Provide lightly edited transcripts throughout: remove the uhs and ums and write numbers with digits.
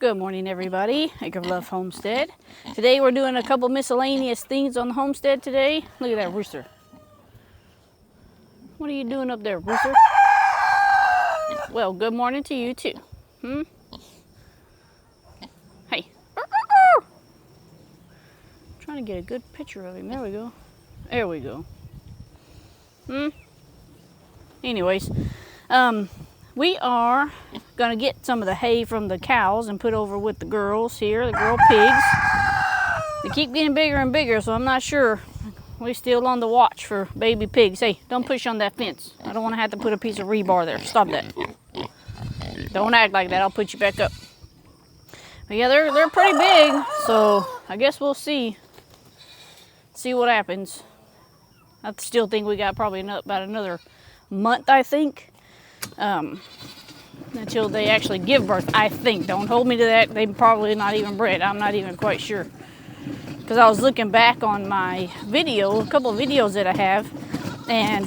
Good morning, everybody. Acre of Love Homestead. Today we're doing a couple miscellaneous things on the homestead today. Look at that rooster. What are you doing up there, rooster? Well, good morning to you too. Hey. Trying to get a good picture of him. There we go. There we go. Anyways, we are gonna get some of the hay from the cows and put over with the girls here, the girl pigs. They keep getting bigger and bigger, so I'm not sure. We're still on the watch for baby pigs. Hey, don't push on that fence. I don't want to have to put a piece of rebar there. Stop that. Don't act like that. I'll put you back up. But yeah, they're pretty big, so I guess we'll see what happens. I still think we got probably about another month, I think. Until they actually give birth, I think. Don't hold me to that. They probably not even bred. I'm not even quite sure. Because I was looking back on my video, a couple of videos that I have, and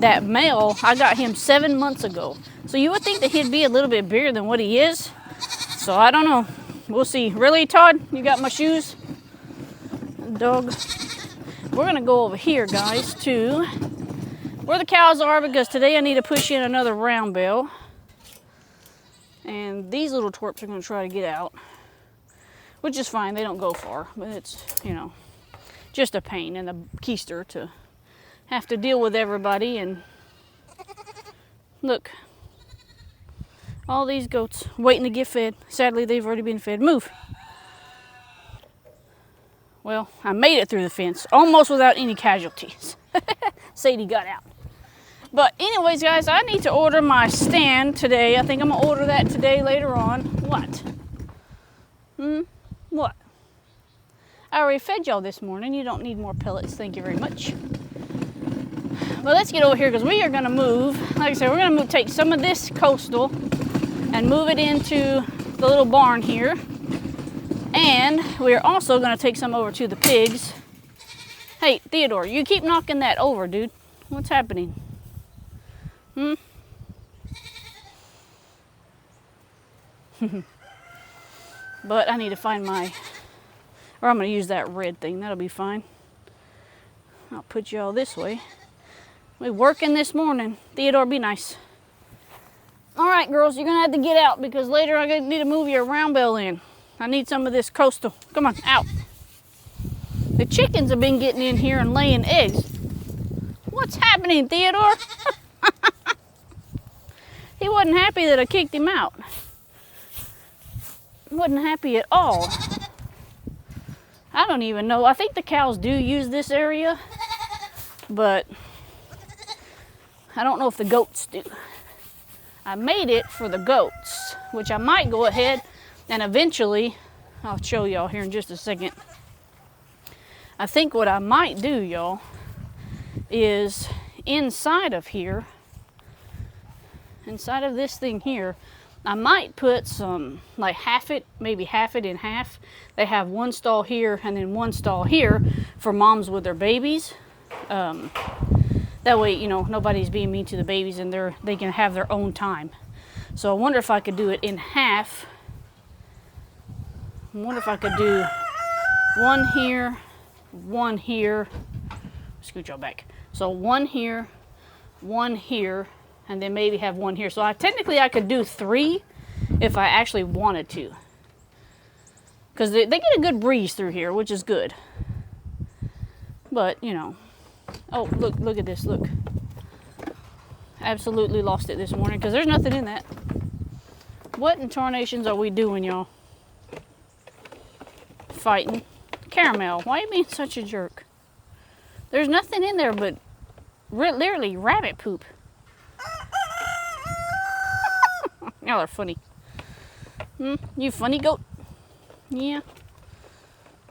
that male, I got him 7 months ago. So you would think that he'd be a little bit bigger than what he is. So I don't know. We'll see. Really, Todd? You got my shoes? Dog. We're going to go over here, guys, to where the cows are, because today I need to push in another round bale. And these little twerps are going to try to get out, which is fine. They don't go far, but it's, just a pain in the keister to have to deal with everybody. And look, all these goats waiting to get fed. Sadly, they've already been fed. Move. Well, I made it through the fence, almost without any casualties. Sadie got out. But anyways, guys, I need to order my stand today. I think I'm going to order that today later on. What? What? I already fed y'all this morning. You don't need more pellets. Thank you very much. But let's get over here because we are going to move. Like I said, we're going to take some of this coastal and move it into the little barn here. And we're also going to take some over to the pigs. Hey, Theodore, you keep knocking that over, dude. What's happening? But I need to find I'm going to use that red thing. That'll be fine. I'll put you all this way. We're working this morning. Theodore, be nice. All right, girls, you're going to have to get out because later I need to move your round bale in. I need some of this coastal. Come on, out. The chickens have been getting in here and laying eggs. What's happening, Theodore? He wasn't happy that I kicked him out. Wasn't happy at all. I don't even know. I think the cows do use this area, but I don't know if the goats do. I made it for the goats, which I might go ahead and eventually, I'll show y'all here in just a second. I think what I might do, y'all, is inside of here, inside of this thing here, I might put some, like maybe half it in half. They have one stall here and then one stall here for moms with their babies. That way, nobody's being mean to the babies and they can have their own time. So I wonder if I could do it in half. I wonder if I could do one here. Scoot y'all back. So one here, and then maybe have one here. So I technically could do 3 if I actually wanted to. Because they get a good breeze through here, which is good. But, Oh, look at this, look. Absolutely lost it this morning because there's nothing in that. What in tarnations are we doing, y'all? Fighting. Caramel, why are you being such a jerk? There's nothing in there but literally rabbit poop. Y'all are funny. You funny goat? Yeah.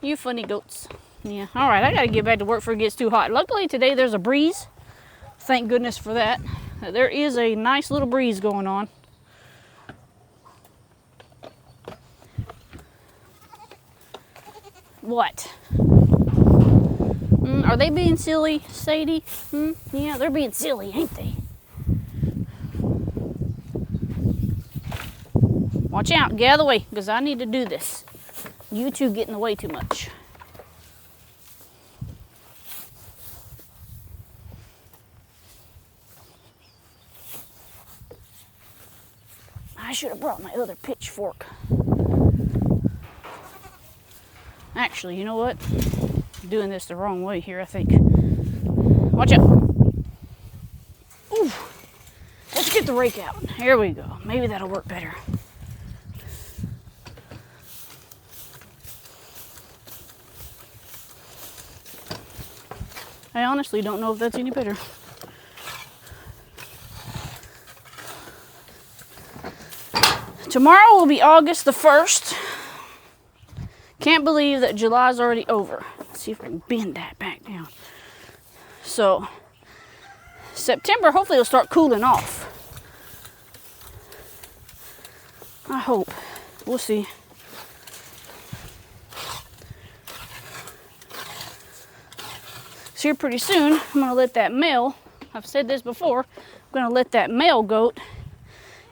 You funny goats. Yeah. All right, I got to get back to work before it gets too hot. Luckily today there's a breeze. Thank goodness for that. There is a nice little breeze going on. What? Are they being silly, Sadie? Yeah, they're being silly, ain't they? Watch out, get out of the way, because I need to do this. You two get in the way too much. I should have brought my other pitchfork. Actually, you know what? I'm doing this the wrong way here, I think. Watch out. Ooh. Let's get the rake out. Here we go. Maybe that'll work better. I honestly don't know if that's any better. Tomorrow will be August the 1st. Can't believe that July's already over. Let's see if I can bend that back down. So, September, hopefully it'll start cooling off. I hope. We'll see. So here pretty soon, I'm going to let that male, I've said this before, I'm going to let that male goat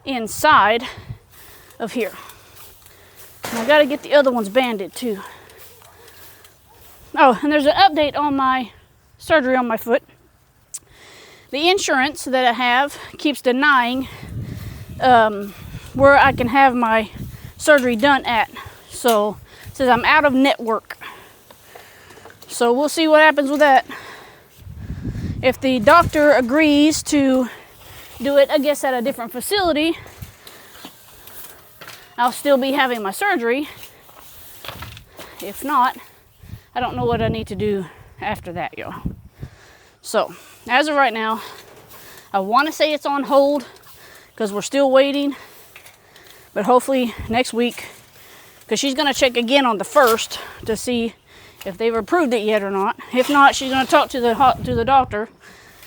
inside of here. And I got to get the other ones banded too. Oh, and there's an update on my surgery on my foot. The insurance that I have keeps denying where I can have my surgery done at. So it says I'm out of network. So we'll see what happens with that. If the doctor agrees to do it, I guess, at a different facility, I'll still be having my surgery. If not, I don't know what I need to do after that, y'all. So, as of right now, I want to say it's on hold because we're still waiting. But hopefully next week, because she's going to check again on the 1st to see if they've approved it yet or not. If not, she's going to talk to the doctor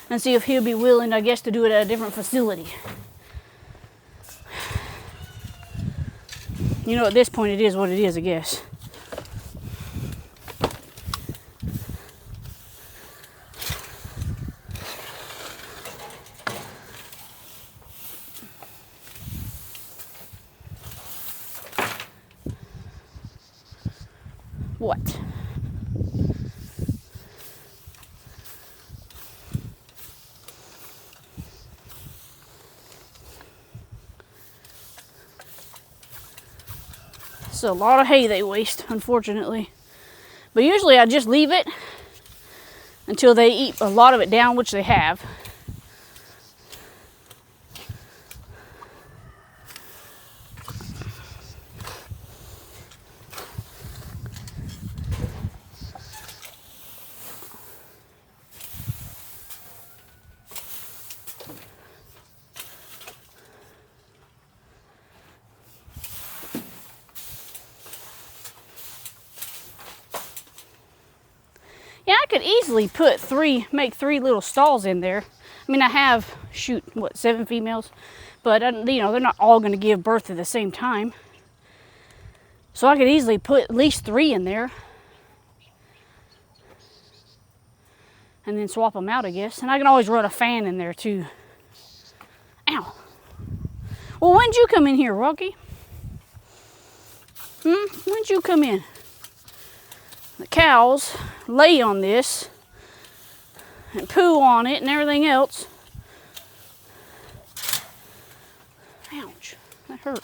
and see if he'll be willing, I guess, to do it at a different facility. You know, at this point, it is what it is, I guess. What? It's a lot of hay they waste, unfortunately. But usually I just leave it until they eat a lot of it down, which they have. Yeah, I could easily make three little stalls in there. I mean, I have, 7 females? But, you know, they're not all going to give birth at the same time. So I could easily put at least 3 in there. And then swap them out, I guess. And I can always run a fan in there, too. Ow. Well, when'd you come in here, Rocky? When'd you come in? The cows lay on this and poo on it and everything else. Ouch, that hurt.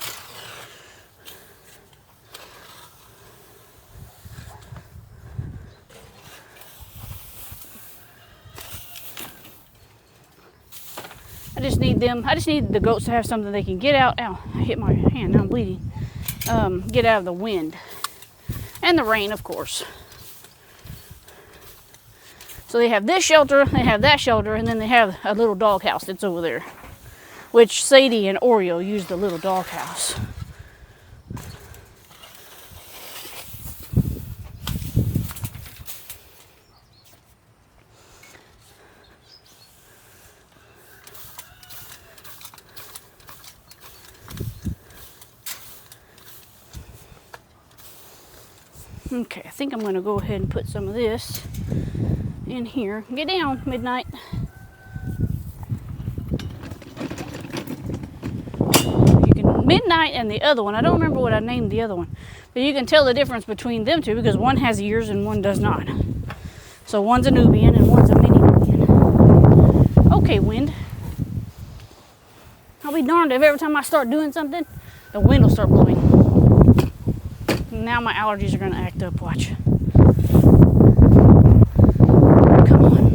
I just need the goats to have something they can get out. Ow, I hit my hand, now I'm bleeding. Get out of the wind. And the rain, of course. So they have this shelter, they have that shelter, and then they have a little doghouse that's over there. Which Sadie and Oreo use the little doghouse. Okay, I think I'm going to go ahead and put some of this in here. Get down, Midnight. Midnight and the other one, I don't remember what I named the other one, but you can tell the difference between them two because one has ears and one does not. So one's a Nubian and one's a mini Nubian. Okay, wind. I'll be darned if every time I start doing something, the wind will start blowing. Now my allergies are going to act up, watch. Come on.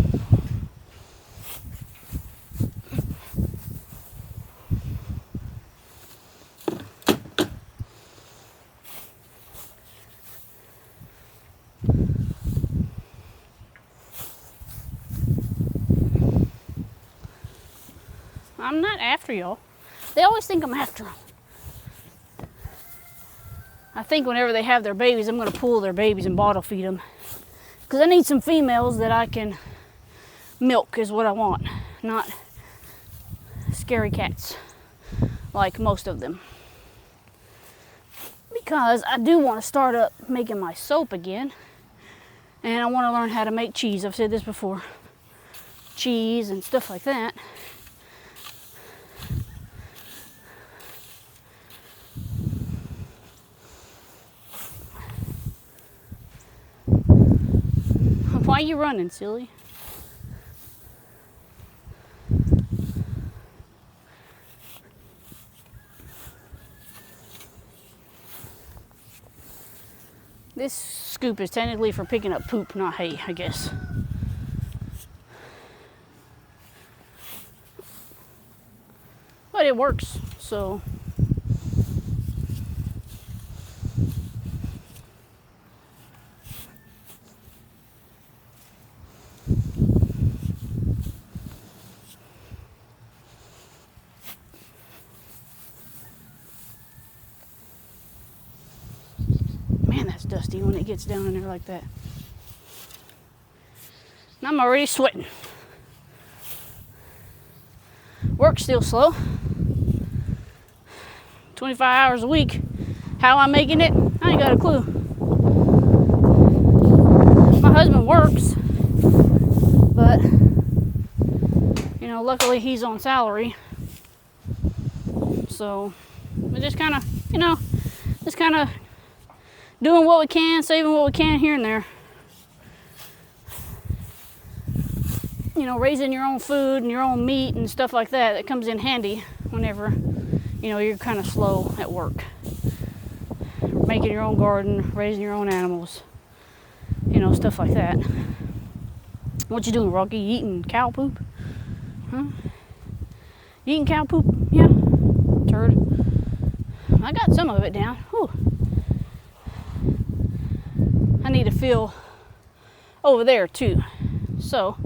I'm not after y'all. They always think I'm after them. I think whenever they have their babies, I'm going to pull their babies and bottle feed them. Because I need some females that I can milk is what I want. Not scary cats like most of them. Because I do want to start up making my soap again. And I want to learn how to make cheese. I've said this before. Cheese and stuff like that. Why are you running, silly? This scoop is technically for picking up poop, not hay, I guess. But it works, so. Man, that's dusty when it gets down in there like that. And I'm already sweating. Work's still slow. 25 hours a week. How I'm making it, I ain't got a clue. My husband works, but you know, luckily he's on salary. So we just kind of, you know, doing what we can, saving what we can here and there. You know, raising your own food and your own meat and stuff like that, that comes in handy whenever, you know, you're kind of slow at work. Making your own garden, raising your own animals, you know, stuff like that. What you doing, Rocky? You eating cow poop? Huh? You eating cow poop? Yeah. Turd. I got some of it down. Whew. I need to fill over there too. So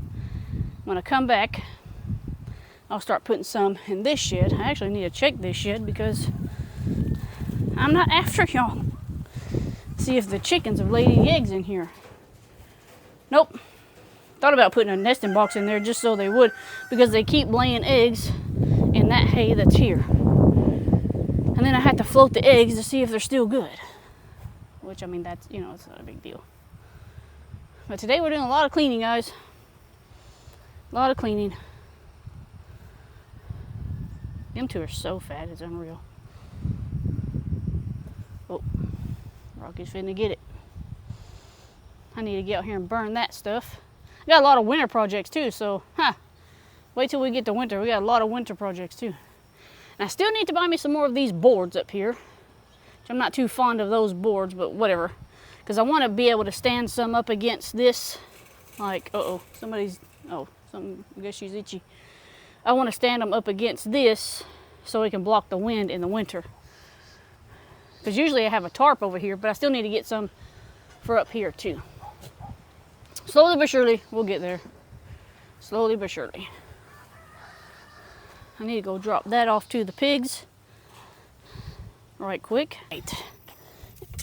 when I come back, I'll start putting some in this shed. I actually need to check this shed because I'm not after y'all. See if the chickens have laid any eggs in here. Nope. Thought about putting a nesting box in there just so they would, because they keep laying eggs in that hay that's here. And then I have to float the eggs to see if they're still good. Which, I mean, that's, you know, it's not a big deal. But today we're doing a lot of cleaning, guys. A lot of cleaning. Them two are so fat, it's unreal. Oh, Rocky's finna get it. I need to get out here and burn that stuff. I got a lot of winter projects too, so, wait till we get to winter. We got a lot of winter projects too. And I still need to buy me some more of these boards up here. I'm not too fond of those boards, but whatever. Because I want to be able to stand some up against this. Like, I guess she's itchy. I want to stand them up against this so it can block the wind in the winter. Because usually I have a tarp over here, but I still need to get some for up here too. Slowly but surely, we'll get there. Slowly but surely. I need to go drop that off to the pigs. Right quick. Right.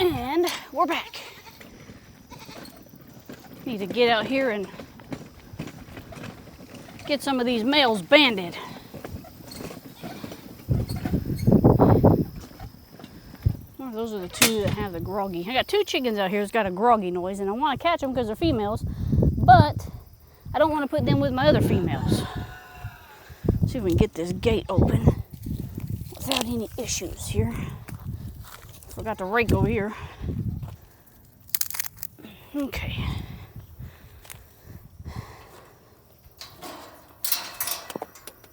And we're back. Need to get out here and get some of these males banded. Well, those are the two that have the groggy. I got two chickens out here that's got a groggy noise, and I want to catch them because they're females, but I don't want to put them with my other females. Let's see if we can get this gate open without any issues here. Forgot to rake over here. Okay.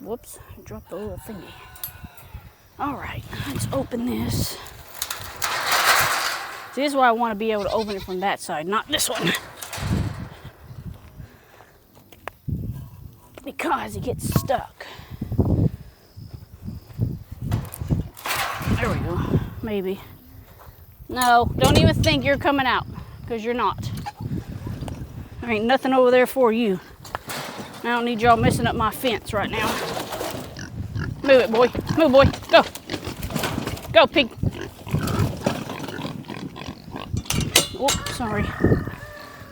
Whoops, I dropped the little thingy. All right, let's open this. See, this is why I want to be able to open it from that side, not this one. Because it gets stuck. There we go, maybe. No, don't even think you're coming out, because you're not. There ain't nothing over there for you. I don't need y'all messing up my fence right now. Move it, boy. Move, boy. Go. Go, pig. Oh, sorry.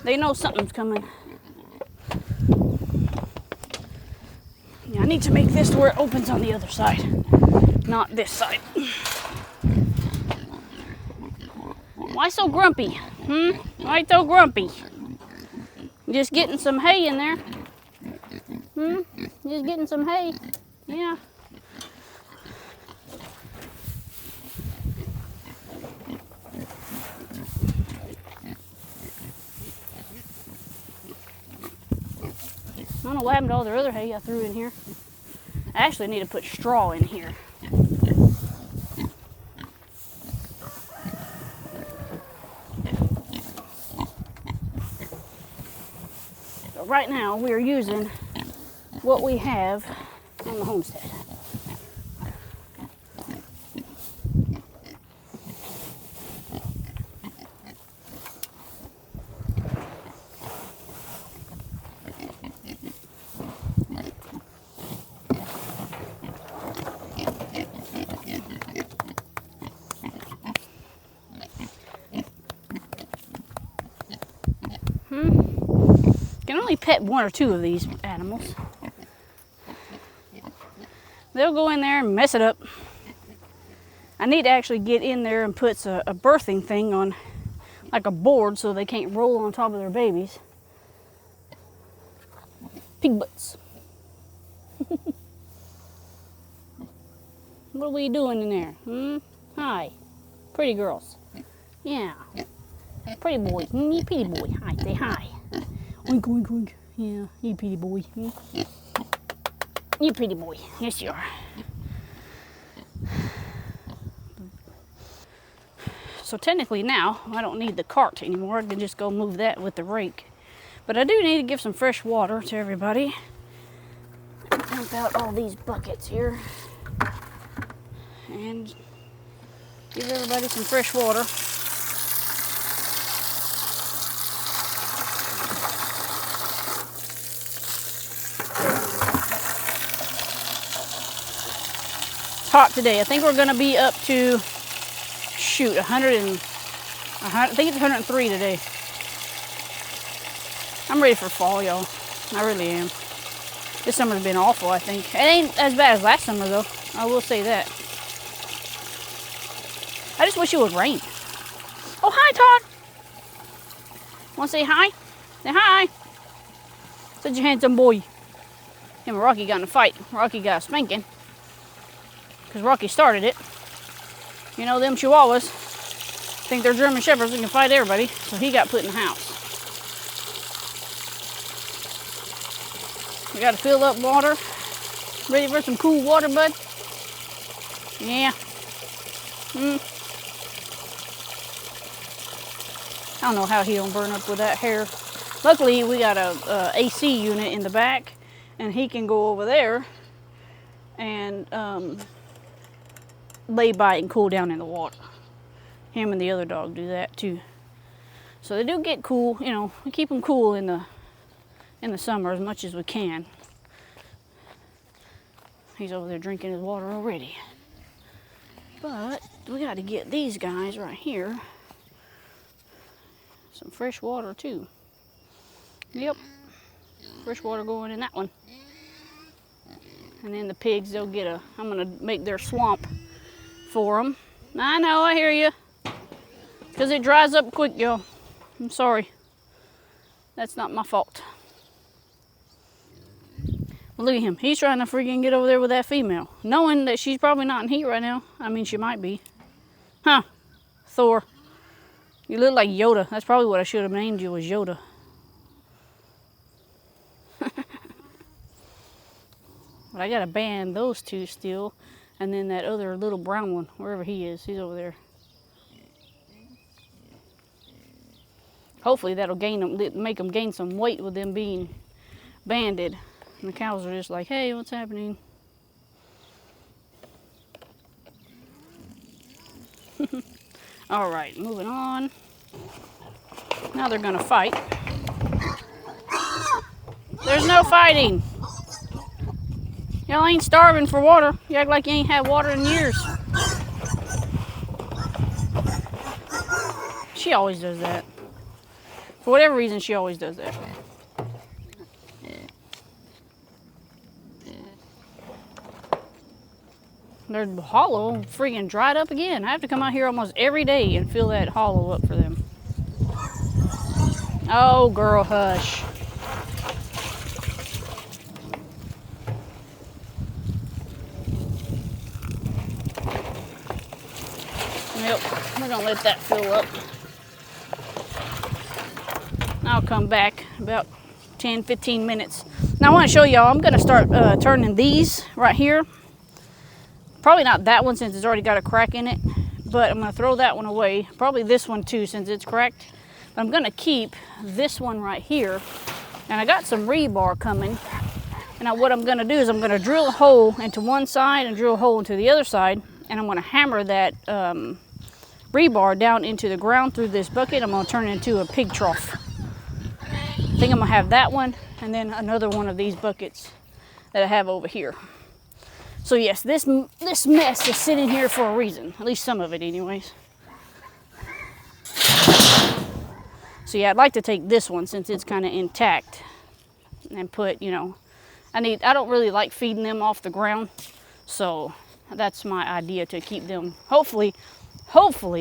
They know something's coming. Yeah, I need to make this to where it opens on the other side, not this side. Why so grumpy? Why so grumpy? Just getting some hay in there. Just getting some hay. Yeah. I don't know what happened to all the other hay I threw in here. I actually need to put straw in here. So right now we are using what we have on the homestead. Can only pet one or two of these animals. They'll go in there and mess it up. I need to actually get in there and put a birthing thing on, like a board, so they can't roll on top of their babies. Pig butts. What are we doing in there? Hi. Pretty girls. Yeah. Pretty boy. You pretty boy. Hi. Say hi. Oink, oink, oink. Yeah, you pretty boy. You pretty boy. Yes, you are. So technically now, I don't need the cart anymore. I can just go move that with the rake. But I do need to give some fresh water to everybody. Dump out all these buckets here. And give everybody some fresh water. Hot today. I think we're going to be up to, shoot, 100 and, I think it's 103 today. I'm ready for fall, y'all. I really am. This summer's been awful, I think. It ain't as bad as last summer, though. I will say that. I just wish it would rain. Oh, hi, Todd. Want to say hi? Say hi. Such a handsome boy. Him and Rocky got in a fight. Rocky got a spanking. Because Rocky started it. You know, them Chihuahuas think they're German Shepherds and can fight everybody. So he got put in the house. We got to fill up water. Ready for some cool water, bud? Yeah. I don't know how he don't burn up with that hair. Luckily, we got a AC unit in the back. And he can go over there and lay by and cool down in the water. Him and the other dog do that too. So they do get cool, you know, we keep them cool in the summer as much as we can. He's over there drinking his water already. But we got to get these guys right here some fresh water too. Yep, fresh water going in that one. And then the pigs, they'll get I'm gonna make their swamp for them. I know, I hear you. Because it dries up quick, y'all. I'm sorry. That's not my fault. Look at him. He's trying to freaking get over there with that female, knowing that she's probably not in heat right now. I mean, she might be. Huh? Thor. You look like Yoda. That's probably what I should have named you, was Yoda. But I gotta ban those two still. And then that other little brown one, wherever he is, he's over there. Hopefully that'll make them gain some weight with them being banded. And the cows are just like, hey, what's happening? All right, moving on. Now they're gonna fight. There's no fighting. Y'all ain't starving for water. You act like you ain't had water in years. She always does that. For whatever reason, she always does that. Their hollow freaking dried up again. I have to come out here almost every day and fill that hollow up for them. Oh, girl, hush. Yep, we're gonna let that fill up. I'll come back about 10-15 minutes. Now I want to show y'all, I'm gonna start turning these right here. Probably not that one since it's already got a crack in it, but I'm gonna throw that one away. Probably this one too since it's cracked. But I'm gonna keep this one right here. And I got some rebar coming. And now what I'm gonna do is I'm gonna drill a hole into one side and drill a hole into the other side. And I'm gonna hammer that rebar down into the ground through this bucket. I'm gonna turn it into a pig trough. I think I'm gonna have that one and then another one of these buckets that I have over here. So yes, this mess is sitting here for a reason, at least some of it anyways. So yeah, I'd like to take this one since it's kind of intact and put, you know, I don't really like feeding them off the ground. So that's my idea, to keep them, hopefully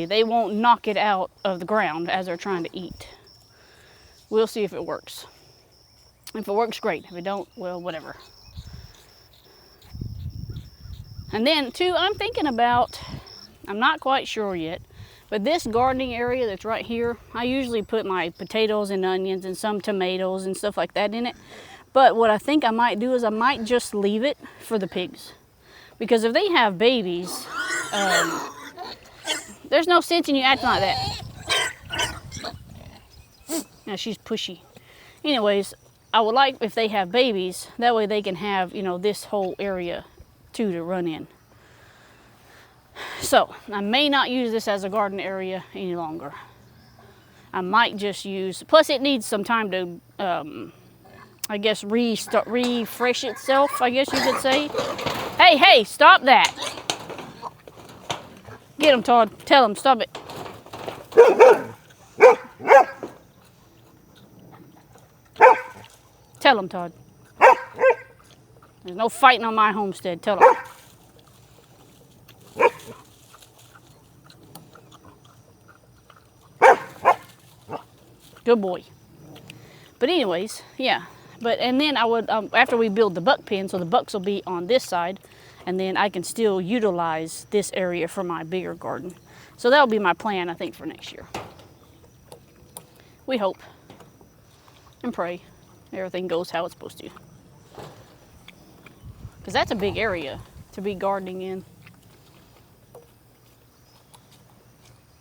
they won't knock it out of the ground as they're trying to eat. We'll see if it works. If it works, great. If it don't, well, whatever. And then too, I'm thinking about, I'm not quite sure yet, but this gardening area that's right here, I usually put my potatoes and onions and some tomatoes and stuff like that in it. But what I think I might do is I might just leave it for the pigs. Because if they have babies, there's no sense in you acting like that. Now she's pushy. Anyways, I would like if they have babies, that way they can have, you know, this whole area too to run in. So I may not use this as a garden area any longer. I might just use, plus it needs some time to I guess refresh itself, I guess you could say. Hey, stop that. Get him, Todd. Tell him, stop it. Tell him, Todd. There's no fighting on my homestead. Tell him. Good boy. But anyways, yeah. And then I would, after we build the buck pen, so the bucks will be on this side, and then I can still utilize this area for my bigger garden. So that'll be my plan, I think, for next year. We hope and pray everything goes how it's supposed to. Because that's a big area to be gardening in.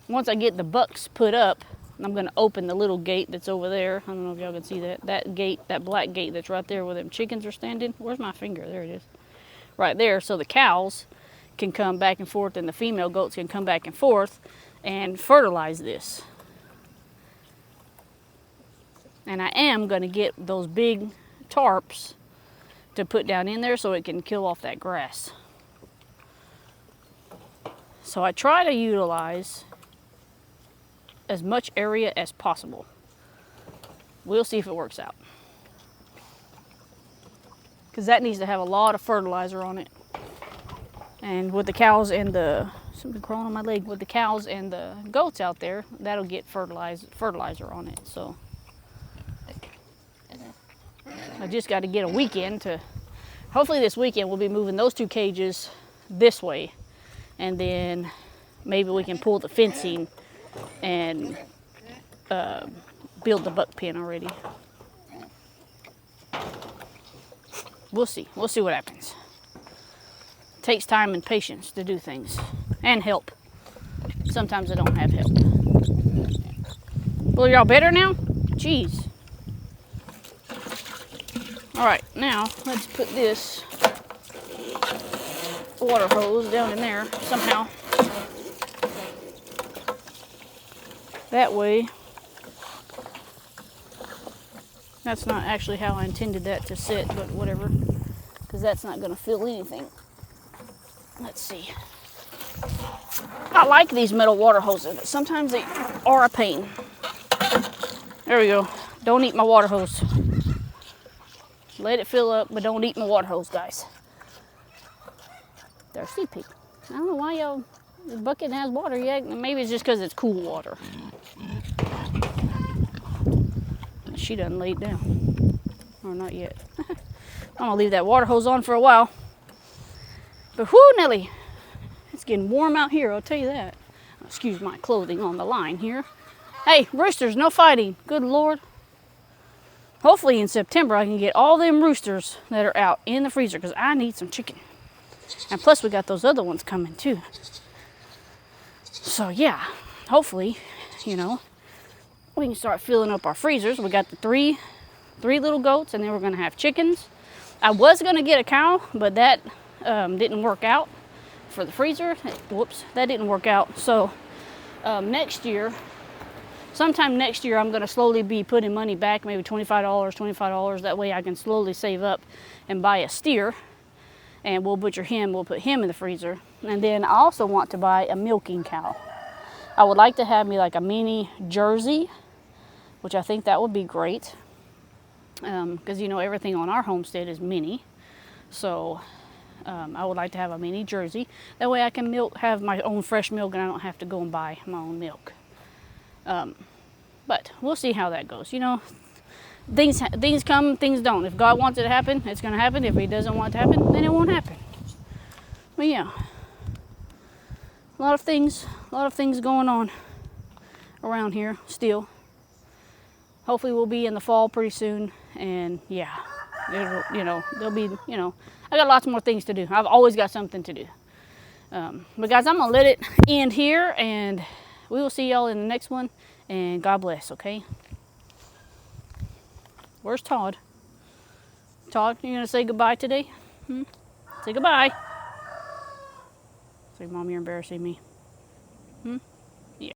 Once I get the bucks put up, I'm going to open the little gate that's over there. I don't know if y'all can see that. That gate, that black gate that's right there where them chickens are standing. Where's my finger? There it is. Right there. So the cows can come back and forth and the female goats can come back and forth and fertilize this. And I am going to get those big tarps to put down in there so it can kill off that grass. So I try to utilize as much area as possible. We'll see if it works out. Because that needs to have a lot of fertilizer on it. And with the cows and the, something crawling on my leg, with the cows and the goats out there, that'll get fertilizer on it. So I just got to get a weekend to hopefully this weekend we'll be moving those 2 cages this way, and then maybe we can pull the fencing and build the buck pen already. We'll see. We'll see what happens. It takes time and patience to do things, and help. Sometimes I don't have help. Well, y'all better now? Jeez. All right, now let's put this water hose down in there somehow. That way, that's not actually how I intended that to sit, but whatever, because that's not going to fill anything. Let's see. I like these metal water hoses, but sometimes they are a pain. There we go. Don't eat my water hose. Let it fill up, but don't eat my water hose, guys. Thirsty pig. I don't know why y'all, the bucket has water yet. Maybe it's just because it's cool water. She done laid down. Or not yet. I'm gonna leave that water hose on for a while. But whoo, Nelly. It's getting warm out here, I'll tell you that. Excuse my clothing on the line here. Hey, roosters, no fighting. Good Lord. Hopefully in September I can get all them roosters that are out in the freezer, because I need some chicken. And plus we got those other ones coming too. So yeah, hopefully, you know, we can start filling up our freezers. We got the three little goats, and then we're gonna have chickens. I was gonna get a cow, but that didn't work out for the freezer. Whoops, that didn't work out. So next year, sometime next year, I'm gonna slowly be putting money back, maybe $25. That way I can slowly save up and buy a steer, and we'll butcher him. We'll put him in the freezer. And then I also want to buy a milking cow. I would like to have me like a mini Jersey, which I think that would be great. Because you know everything on our homestead is mini. So I would like to have a mini Jersey. That way I can have my own fresh milk, and I don't have to go and buy my own milk. But we'll see how that goes. You know, things come, things don't. If God wants it to happen, it's going to happen. If He doesn't want it to happen, then it won't happen. But yeah, a lot of things going on around here still. Hopefully we'll be in the fall pretty soon, and yeah, there'll be, you know, I got lots more things to do. I've always got something to do. But guys, I'm gonna let it end here, and we will see y'all in the next one, and God bless, okay? Where's Todd? Todd, you gonna say goodbye today? Say goodbye. Say, Mom, you're embarrassing me.